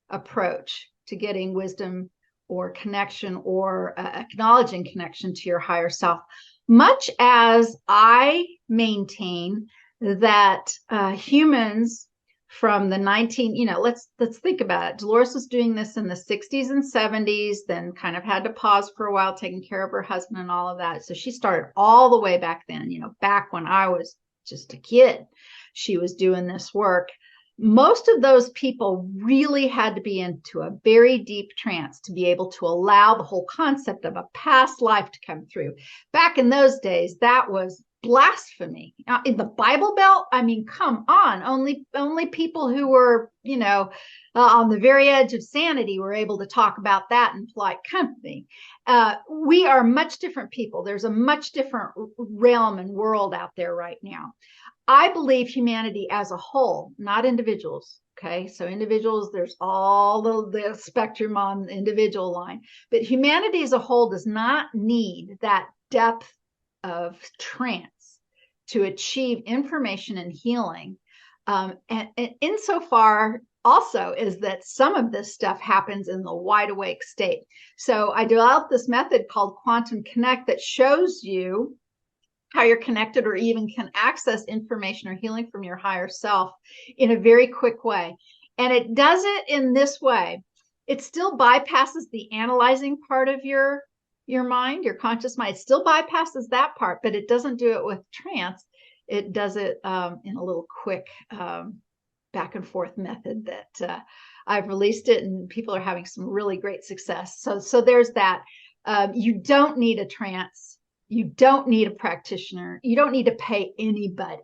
approach to getting wisdom or connection or acknowledging connection to your higher self. Much as I maintain that humans from the let's think about it. Dolores was doing this in the 60s and 70s, then kind of had to pause for a while, taking care of her husband and all of that. So she started all the way back then, back when I was just a kid, she was doing this work. Most of those people really had to be into a very deep trance to be able to allow the whole concept of a past life to come through. Back in those days, that was blasphemy. In the Bible Belt, I mean, come on, only people who were, on the very edge of sanity were able to talk about that in polite company. We are much different people. There's a much different realm and world out there right now. I believe humanity as a whole, not individuals. Okay. So individuals, there's all the spectrum on the individual line, but humanity as a whole does not need that depth of trance to achieve information and healing. And insofar also is that some of this stuff happens in the wide awake state. So I developed this method called Quantum Connect that shows you how you're connected or even can access information or healing from your higher self in a very quick way. And it does it in this way. It still bypasses the analyzing part of your mind, your conscious mind. It still bypasses that part, but it doesn't do it with trance. It does it in a little quick back and forth method that I've released it, and people are having some really great success. So there's that. You don't need a trance. You don't need a practitioner. You don't need to pay anybody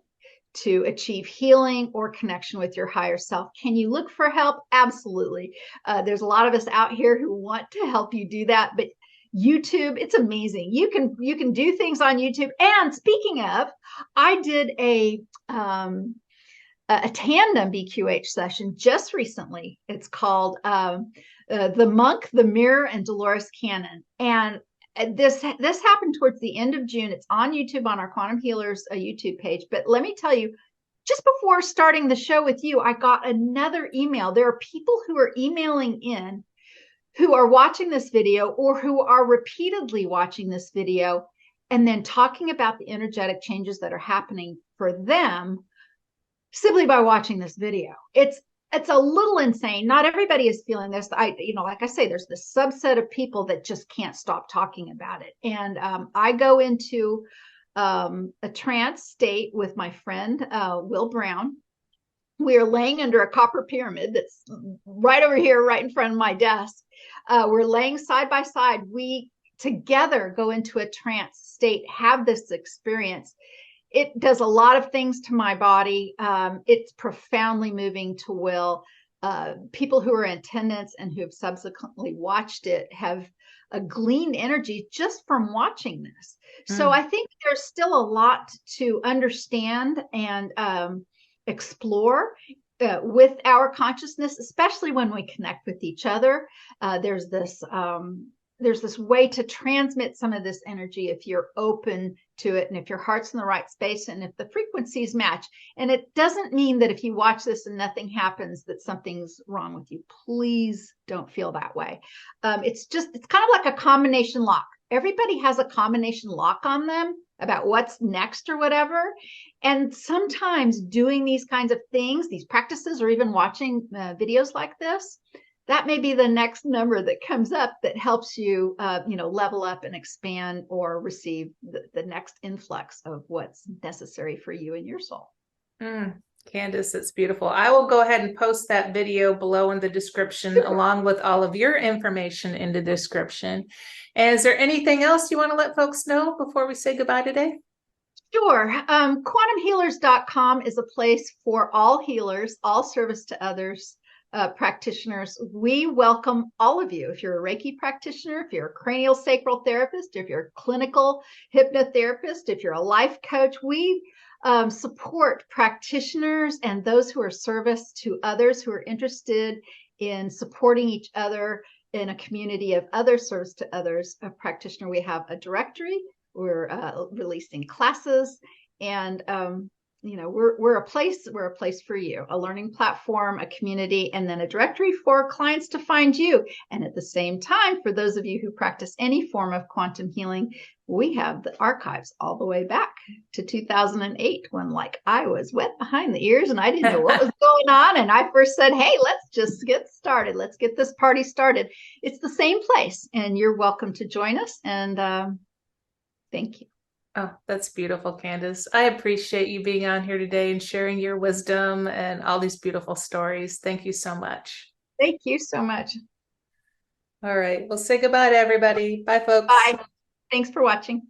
to achieve healing or connection with your higher self. Can you look for help? Absolutely. There's a lot of us out here who want to help you do that, but YouTube, it's amazing. You can do things on YouTube. And speaking of, I did a tandem BQH session just recently. It's called The Monk, the Mirror, and Dolores Cannon. And this happened towards the end of June. It's on YouTube on our Quantum Healers YouTube page. But let me tell you, just before starting the show with you, I got another email. There are people who are emailing in who are watching this video or who are repeatedly watching this video and then talking about the energetic changes that are happening for them simply by watching this video. It's a little insane. Not everybody is feeling this. Like I say, there's this subset of people that just can't stop talking about it. And I go into a trance state with my friend, Will Brown. We are laying under a copper pyramid that's right over here, right in front of my desk. We're laying side by side. We together go into a trance state, have this experience. It does a lot of things to my body. It's profoundly moving to Will. People who are in attendance and who have subsequently watched it have gleaned energy just from watching this. So I think there's still a lot to understand and explore with our consciousness, especially when we connect with each other. There's this way to transmit some of this energy if you're open to it and if your heart's in the right space and if the frequencies match. And it doesn't mean that if you watch this and nothing happens that something's wrong with you. Please don't feel that way. It's kind of like a combination lock. Everybody has a combination lock on them about what's next or whatever. And sometimes doing these kinds of things, these practices, or even watching videos like this, that may be the next number that comes up that helps you, level up and expand or receive the next influx of what's necessary for you and your soul. Candace, it's beautiful. I will go ahead and post that video below in the description, along with all of your information in the description. And is there anything else you want to let folks know before we say goodbye today? Sure. Quantumhealers.com is a place for all healers, all service to others. Practitioners. We welcome all of you. If you're a Reiki practitioner, if you're a cranial sacral therapist, if you're a clinical hypnotherapist, if you're a life coach, we support practitioners and those who are service to others who are interested in supporting each other in a community of other service to others. A practitioner, we have a directory. We're releasing classes, and we're a place for you, a learning platform, a community, and then a directory for clients to find you. And at the same time, for those of you who practice any form of quantum healing, we have the archives all the way back to 2008 when I was wet behind the ears and I didn't know what was going on. And I first said, hey, let's just get started. Let's get this party started. It's the same place, and you're welcome to join us. And thank you. Oh, that's beautiful, Candace. I appreciate you being on here today and sharing your wisdom and all these beautiful stories. Thank you so much. Thank you so much. All right. We'll say goodbye to everybody. Bye, folks. Bye. Thanks for watching.